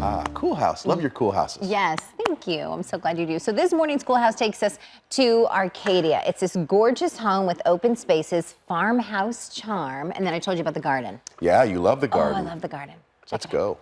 Ah, cool house. Love your cool houses. Yes, thank you. I'm so glad you do. So this morning's Cool House takes us to Arcadia. It's this gorgeous home with open spaces, farmhouse charm, and then I told you about the garden. Yeah, you love the garden. Oh, I love the garden. Let's go.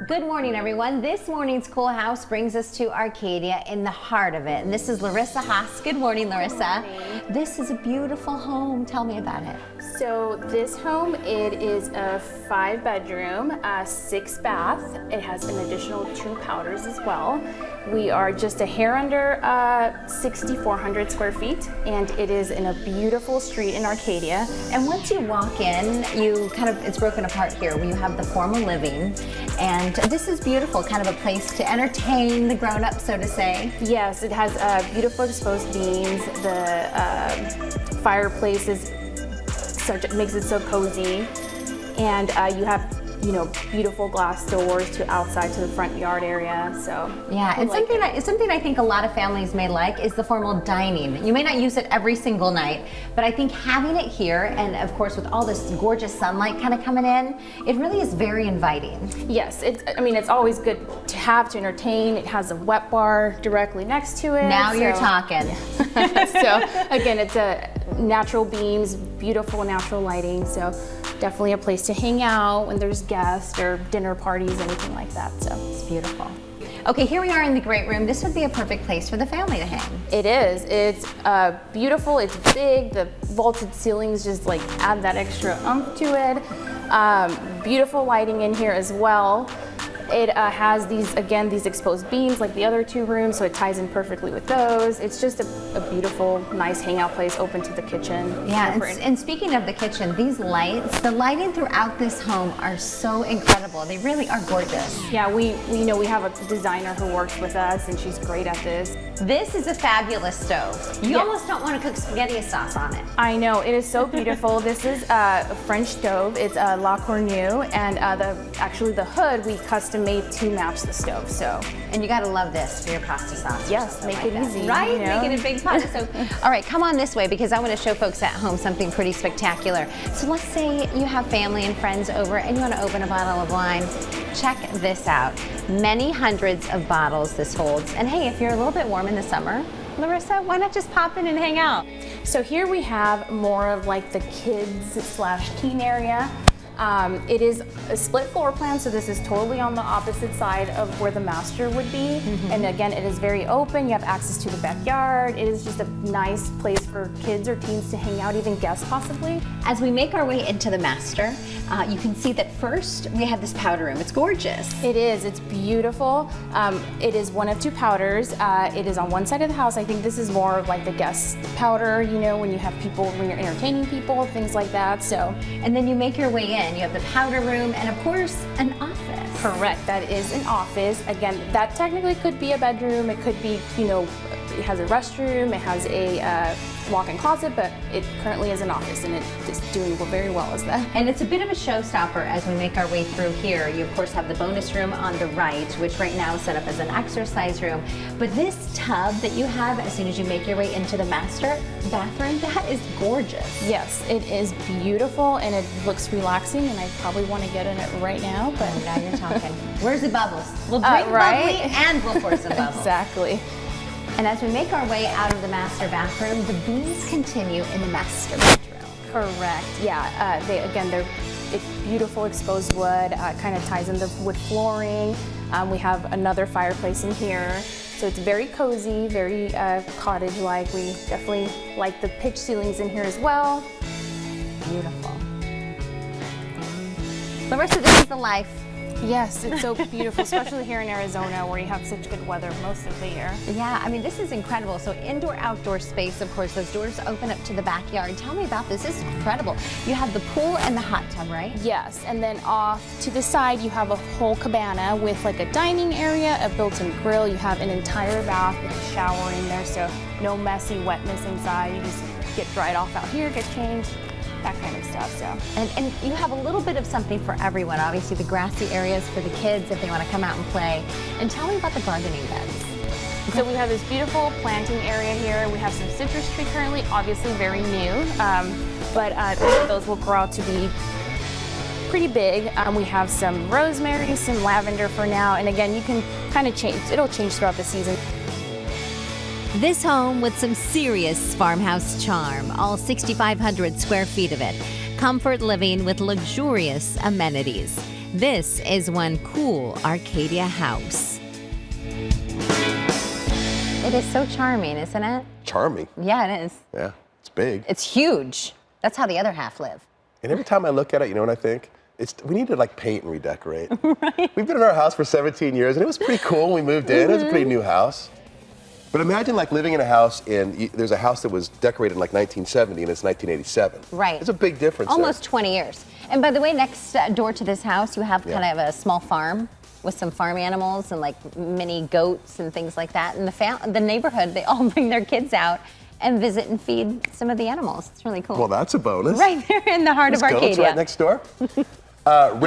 Good morning, everyone. This morning's Cool House brings us to Arcadia in the heart of it. And this is Larissa Haas. Good morning, Larissa. Good morning. This is a beautiful home. Tell me about it. So this home, it is a 5-bedroom, 6-bath. It has an additional 2 powders as well. We are just a hair under 6,400 square feet, and it is in a beautiful street in Arcadia. And once you walk in, it's broken apart here where you have the formal living. And this is beautiful, kind of a place to entertain the grown-ups, so to say. Yes, it has beautiful exposed beams. The fireplace is makes it so cozy, and you have beautiful glass doors to outside to the front yard area. So yeah, and something I think a lot of families may like is the formal dining. You may not use it every single night, but I think having it here, and of course with all this gorgeous sunlight kind of coming in, it really is very inviting. Yes, it's always good to have to entertain. It has a wet bar directly next to it. Now you're talking. So again, it's a natural beams, beautiful natural lighting. So definitely a place to hang out when there's guests or dinner parties, anything like that. So it's beautiful. Okay, here we are in the great room. This would be a perfect place for the family to hang. It is. It's beautiful. It's big. The vaulted ceilings just add that extra oomph to it. Beautiful lighting in here as well. It has these exposed beams like the other 2 rooms, so it ties in perfectly with those. It's just a beautiful, nice hangout place open to the kitchen. Yeah, and speaking of the kitchen, these lights, the lighting throughout this home are so incredible. They really are gorgeous. Yeah, we have a designer who works with us, and she's great at this. This is a fabulous stove. You almost don't want to cook spaghetti sauce on it. I know, it is so beautiful. This is a French stove. It's a La Cornue, and actually the hood we custom made to match the stove. So, and you gotta love this for your pasta sauce. Yes, make it easy, right? Make it a big pot. So, all right, come on this way because I want to show folks at home something pretty spectacular. So let's say you have family and friends over and you want to open a bottle of wine. Check this out. Many hundreds of bottles this holds. And hey, if you're a little bit warm in the summer, Larissa, why not just pop in and hang out? So here we have more of the kids/teen area. It is a split floor plan, so this is totally on the opposite side of where the master would be. And again, it is very open. You have access to the backyard. It is just a nice place for kids or teens to hang out, even guests possibly. As we make our way into the master, you can see that first we have this powder room. It's gorgeous. It is. It's beautiful. It is one of 2 powders. It is on one side of the house. I think this is more of the guest powder, when you have people, when you're entertaining people, things like that. So, and then you make your way in. You have the powder room and of course an office. Correct, that is an office. Again, that technically could be a bedroom. It could be, it has a restroom, it has a walk-in closet, but it currently is an office and it is doing very well as that. And it's a bit of a showstopper as we make our way through here. You of course have the bonus room on the right, which right now is set up as an exercise room. But this tub that you have as soon as you make your way into the master bathroom, that is gorgeous. Yes, it is beautiful and it looks relaxing, and I probably want to get in it right now. But now you're talking. Where's the bubbles? We'll drink bubbly and we'll pour some bubbles. Exactly. And as we make our way out of the master bathroom, the beams continue in the master bedroom. Correct. Yeah. It's beautiful exposed wood. Kind of ties in the wood flooring. We have another fireplace in here, so it's very cozy, very cottage-like. We definitely like the pitch ceilings in here as well. Beautiful. Larissa, this is the life. Yes, it's so beautiful, especially here in Arizona where you have such good weather most of the year. Yeah, this is incredible. So indoor-outdoor space, of course, those doors open up to the backyard. Tell me about this. This is incredible. You have the pool and the hot tub, right? Yes, and then off to the side you have a whole cabana with a dining area, a built-in grill. You have an entire bath with a shower in there, so no messy wetness inside. You just get dried off out here, get changed. that kind of stuff. So. And you have a little bit of something for everyone. Obviously, the grassy areas for the kids if they want to come out and play. And tell me about the gardening beds. So we have this beautiful planting area here. We have some citrus tree currently, obviously very new, but those will grow out to be pretty big. We have some rosemary, some lavender for now, and again, you can kind of change, it'll change throughout the season. This home with some serious farmhouse charm, all 6,500 square feet of it. Comfort living with luxurious amenities. This is one cool Arcadia house. It is so charming, isn't it? Charming. Yeah, it is. Yeah, it's big. It's huge. That's how the other half live. And every time I look at it, you know what I think? We need to like paint and redecorate. Right. We've been in our house for 17 years, and it was pretty cool when we moved in. It was a pretty new house. But imagine like living in a house there's a house that was decorated in like 1970 and it's 1987. Right. It's a big difference. Almost there. 20 years. And by the way, next door to this house, you have kind of a small farm with some farm animals and like mini goats and things like that. And the neighborhood, they all bring their kids out and visit and feed some of the animals. It's really cool. Well, that's a bonus. Right there in the heart of Arcadia. Goats right next door.